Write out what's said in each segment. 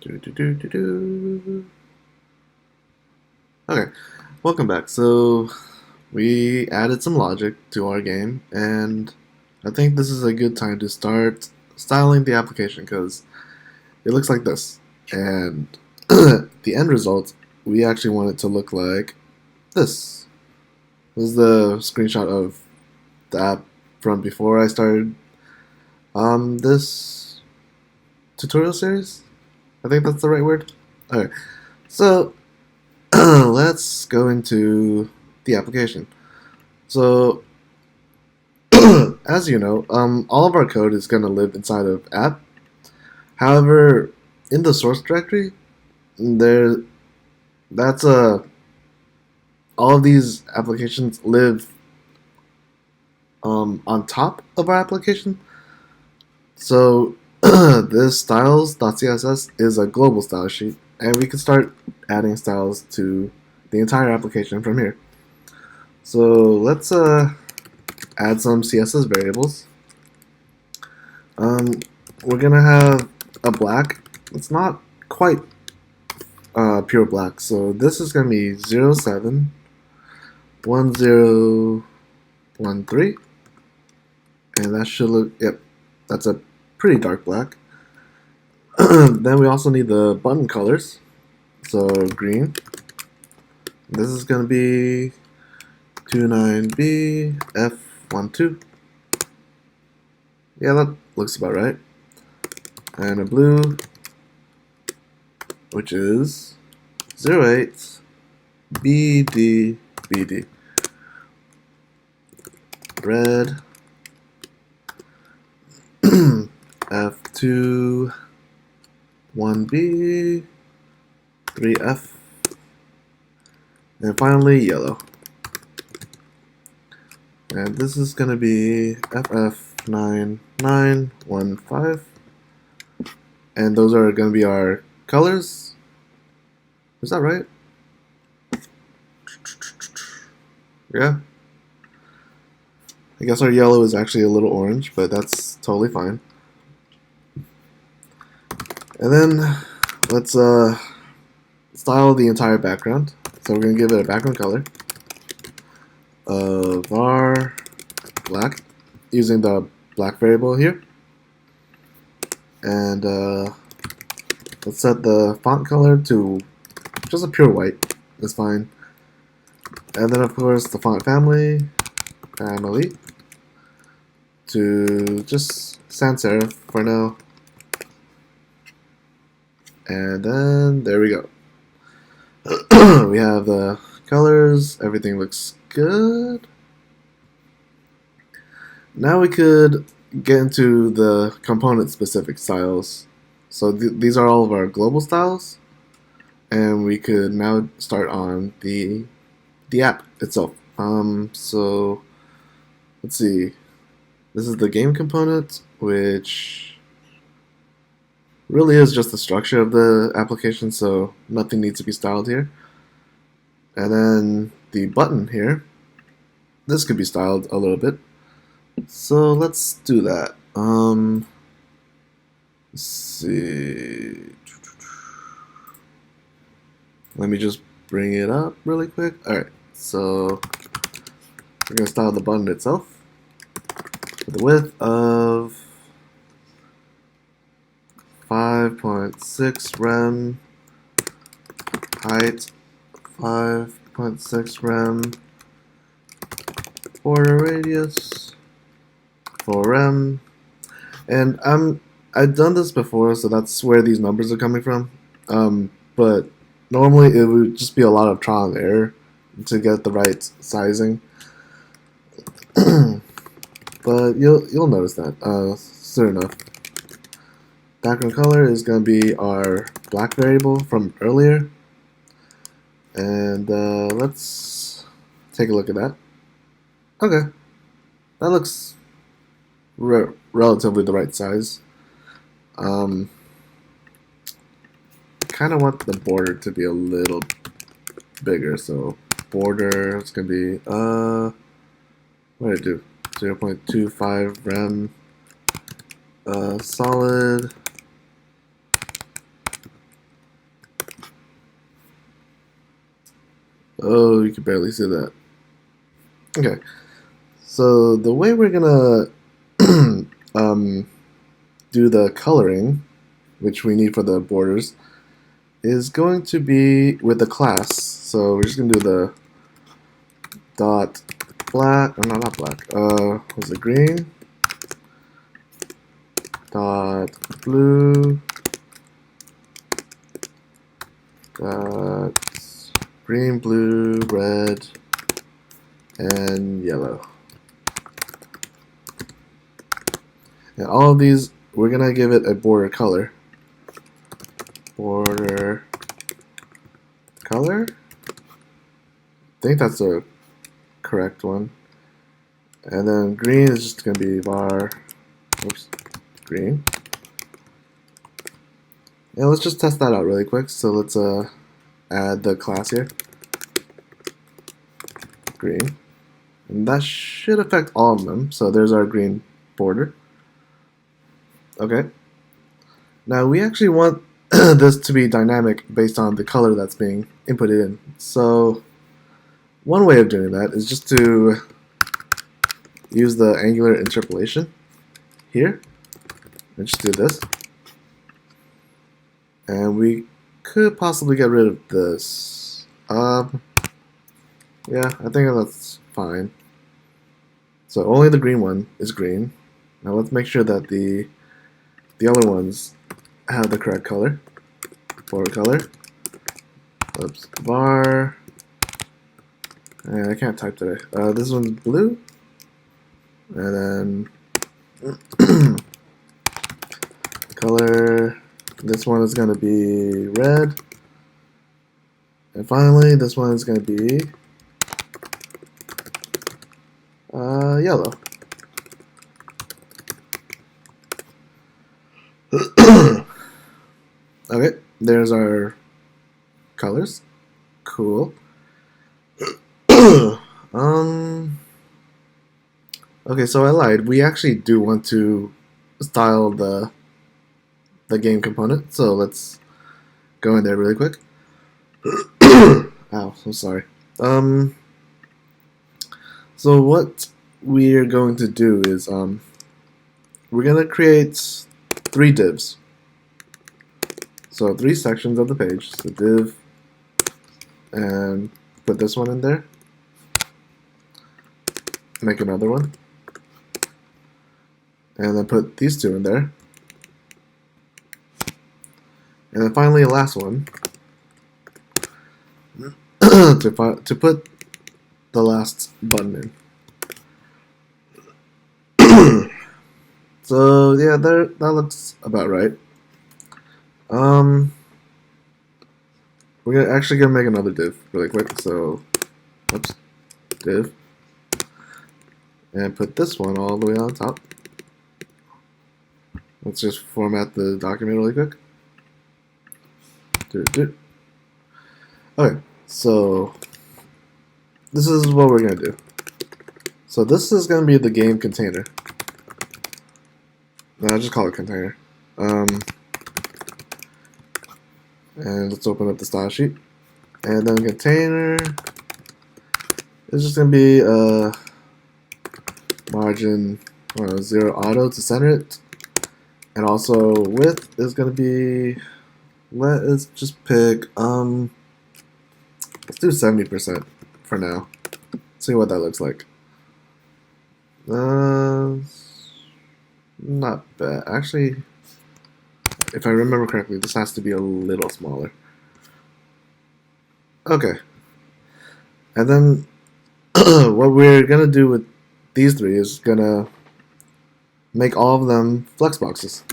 Do, do, do, do, do. Okay, welcome back. So we added some logic to our game, and I think this is a good time to start styling the application because it looks like this. And the end result, we actually want it to look like this. This is the screenshot of the app from before I started this tutorial series. I think that's the right word. Okay, so let's go into the application. So, as you know, all of our code is going to live inside of app. However, in the source directory, there that's all of these applications live on top of our application. So, this styles.css is a global style sheet, and we can start adding styles to the entire application from here. So let's add some CSS variables. We're gonna have a black. It's not quite pure black, so this is gonna be 071013, and that should look. Yep, that's a pretty dark black. Then we also need the button colors. So green. This is gonna be 29B F12. Yeah, that looks about right. And a blue, which is 08 BD. Red F2 1B 3F, and finally yellow. And this is going to be FF9915. And those are going to be our colors. Is that right? Yeah. I guess our yellow is actually a little orange, but that's totally fine. And then let's style the entire background. So we're going to give it a background color of var black using the black variable here. And let's set the font color to just a pure white. That's fine. And then of course the font family to just sans serif for now. And then there we go. We have the colors. Everything looks good. Now we could get into the component specific styles. So these are all of our global styles, and we could now start on the app itself. So let's see. This is the game component, which really is just the structure of the application, so nothing needs to be styled here. And then the button here, this could be styled a little bit. So let's do that. Let's see. Let me just bring it up really quick. Alright, so we're going to style the button itself with a width of 5.6 rem, height 5.6 rem, border radius 4 rem, and I've done this before, so that's where these numbers are coming from. But normally it would just be a lot of trial and error to get the right sizing. But you'll notice that soon enough. Background color is going to be our black variable from earlier. And let's take a look at that. Okay, that looks relatively the right size. Kind of want the border to be a little bigger, so border is going to be, what did I do? 0.25 rem, solid, Oh, you can barely see that. Okay, so the way we're gonna do the coloring, which we need for the borders, is going to be with the class. So we're just gonna do the dot black, or not black, was it green? Dot blue, dot green, blue, red, and yellow. And all of these, we're gonna give it a border color. Border color? I think that's the correct one. And then green is just gonna be var, oops, green. And let's just test that out really quick. So let's add the class here, green. And that should affect all of them. So there's our green border. Okay. Now we actually want this to be dynamic based on the color that's being inputted in. So one way of doing that is just to use the angular interpolation here. And just do this. And we could possibly get rid of this. Yeah, I think that's fine. So only the green one is green. Now let's make sure that the other ones have the correct color. Border color. Oops. Var. And I can't type today. This one's blue. And then color. This one is going to be red. And finally, this one is going to be yellow. Okay, there's our colors. Cool. Okay, so I lied. We actually do want to style the game component, so let's go in there really quick. Ow, so sorry. So what we're going to do is we're gonna create 3 divs. So 3 sections of the page. So div, and put this one in there. Make another one. And then put these 2 in there. And then finally a last one to put the last button in. So yeah, that looks about right. We're actually gonna make another div really quick. So, oops, div, and put this one all the way on top. Let's just format the document really quick. Okay, so this is what we're gonna do. So this is gonna be the game container. No, I'll just call it container. And let's open up the style sheet. And then container is just gonna be margin 0 auto to center it. And also width is gonna be, let's just pick let's do 70% for now. See what that looks like. Not bad. Actually, if I remember correctly, this has to be a little smaller. Okay. And then what we're gonna do with these 3 is gonna make all of them flex boxes.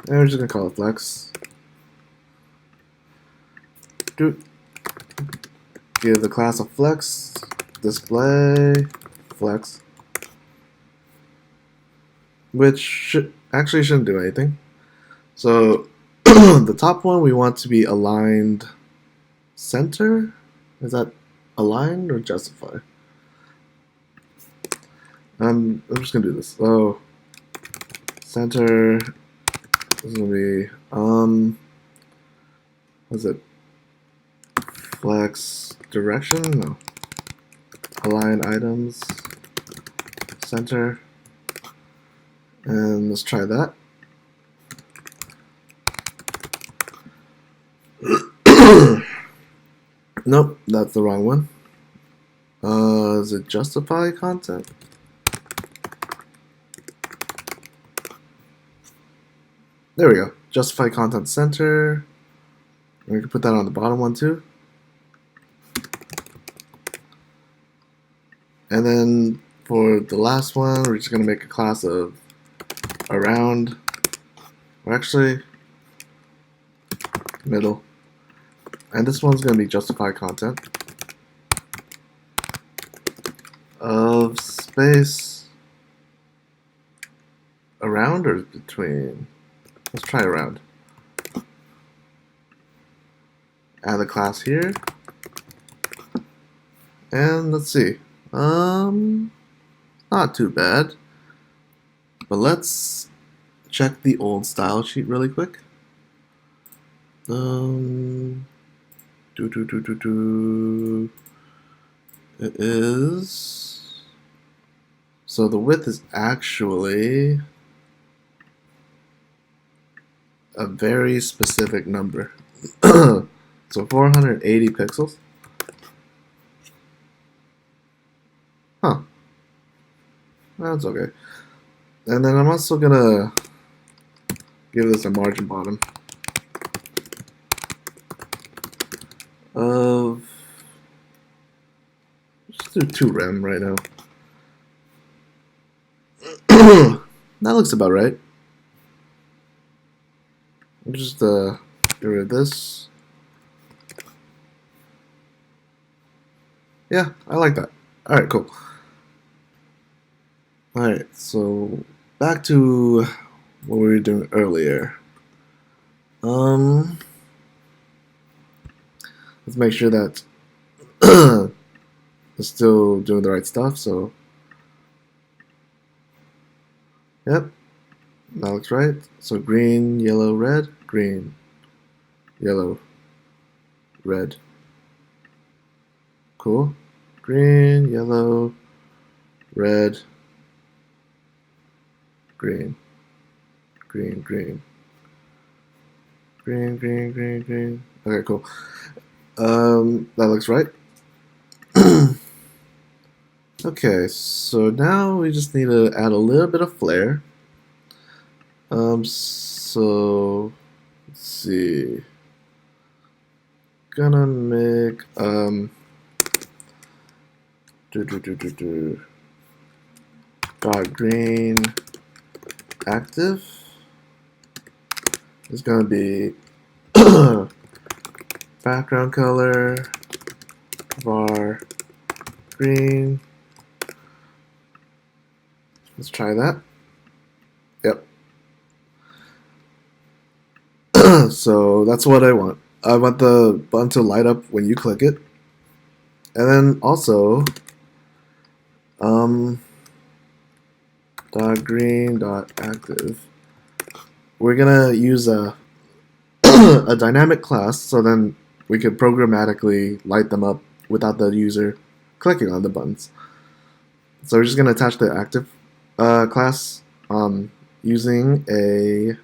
And we're just gonna call it flex. Give the class a flex, display flex, which actually shouldn't do anything. So the top one we want to be aligned center. Is that aligned or justify? I'm just gonna do this. So center is gonna be what's it? flex direction, no. Align items, center, and let's try that. Nope, that's the wrong one. Is it justify content? There we go. Justify content center. And we can put that on the bottom one too. And then for the last one, we're just going to make a class of around, or actually middle. And this one's going to be justify content of space around or between. Let's try around. Add a class here. And let's see. Not too bad. But let's check the old style sheet really quick. It is. So the width is actually a very specific number. So 480 pixels. Huh. That's okay. And then I'm also gonna give this a margin bottom of, let's do 2 rem right now. That looks about right. I'll just get rid of this. Yeah, I like that. Alright, cool. Alright, so back to what we were doing earlier. Let's make sure that it's still doing the right stuff, so yep, that looks right. So green, yellow, red, green, yellow, red. Cool. Green, yellow, red, green, green, green, green, green, green, green. Okay, cool. That looks right. Okay, so now we just need to add a little bit of Flair. So let's see. Gonna make dot green active is gonna be background color var green. Let's try that. Yep. So that's what I want. I want the button to light up when you click it. And then also dot green dot active. We're gonna use a a dynamic class, so then we could programmatically light them up without the user clicking on the buttons. So we're just gonna attach the active class using a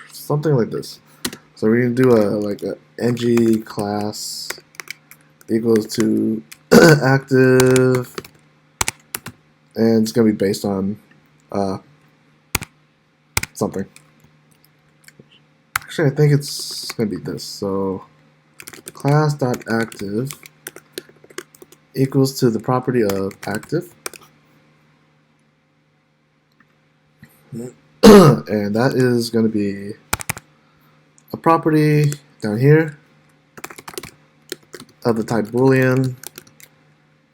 something like this. So we're gonna do a ng class equals to active, and it's gonna be based on something. Actually, I think it's gonna be this. So class.active equals to the property of active, and that is going to be a property down here of the type boolean,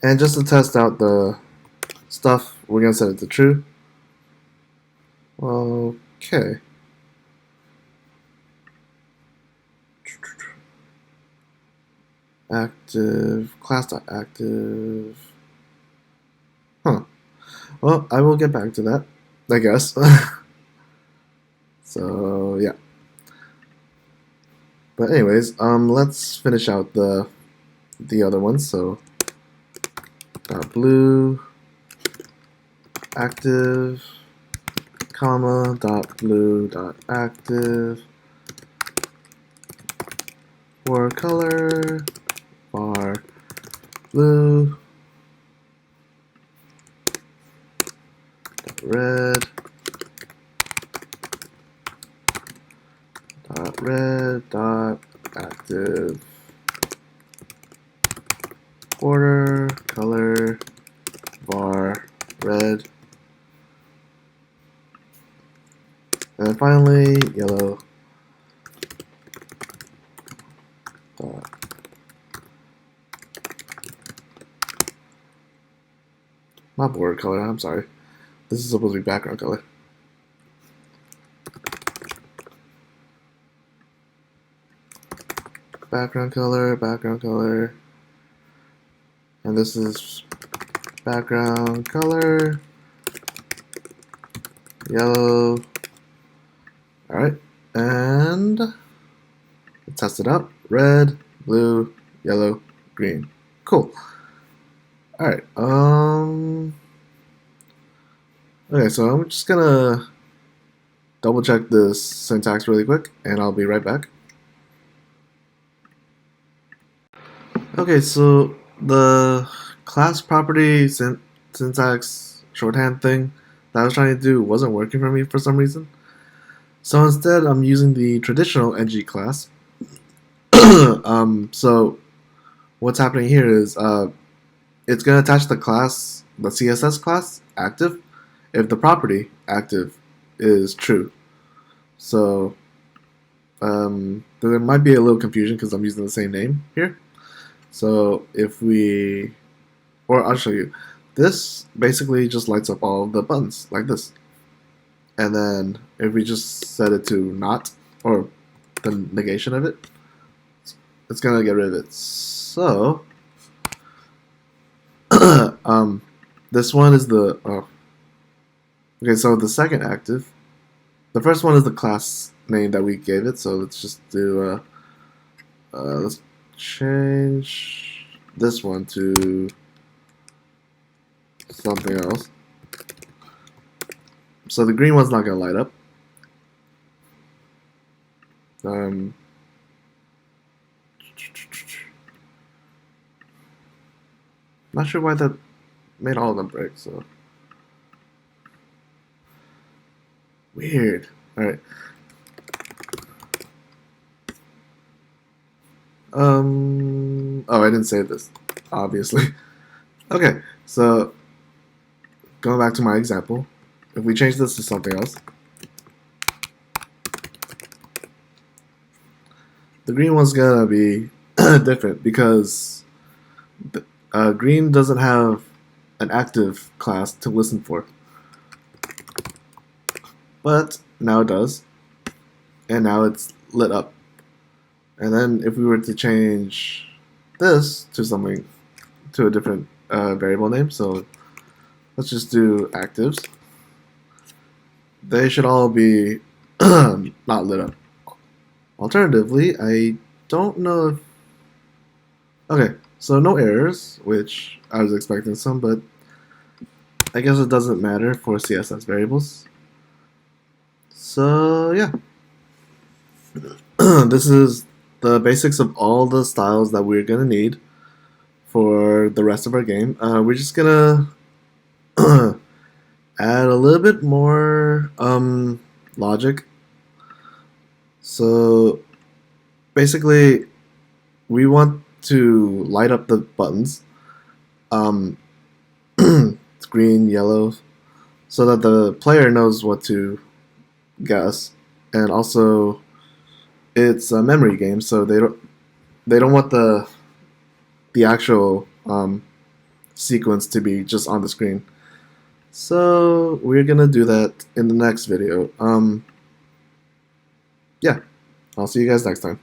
and just to test out the stuff, we're going to set it to true. Okay. Active, class.active. Huh. Well, I will get back to that, I guess. So yeah. But anyways, let's finish out the other ones. So blue active, comma blue active for color var blue red active border color var red, and then finally yellow dot not border color, I'm sorry, this is supposed to be background color. Background color, and this is background color yellow. Alright, and test it out. Red, blue, yellow, green. Cool. Alright, okay, so I'm just gonna double check this syntax really quick, and I'll be right back. Okay, so the class property syntax shorthand thing that I was trying to do wasn't working for me for some reason. So instead, I'm using the traditional ng class. So what's happening here is it's going to attach the class, the CSS class, active, if the property active is true. So there might be a little confusion because I'm using the same name here. So if we, or I'll show you, this basically just lights up all the buttons like this. And then if we just set it to not, or the negation of it, it's gonna get rid of it. So this one is the okay, so the second active, the first one is the class name that we gave it, so let's just do let's change this one to something else. So the green one's not gonna light up. Not sure why that made all of them break, so weird. Alright. Oh, I didn't save this, obviously. Okay, so going back to my example, if we change this to something else, the green one's gonna be different because green doesn't have an active class to listen for, but now it does, and now it's lit up. And then if we were to change this to something, to a different variable name, so let's just do actives, they should all be not lit up. Alternatively, I don't know if, okay, so no errors, which I was expecting some, but I guess it doesn't matter for CSS variables. So yeah, this is the basics of all the styles that we're gonna need for the rest of our game. We're just gonna add a little bit more logic. So basically, we want to light up the buttons, it's green, yellow, so that the player knows what to guess, and also it's a memory game, so they don't want the actual sequence to be just on the screen. So we're gonna do that in the next video. Yeah, I'll see you guys next time.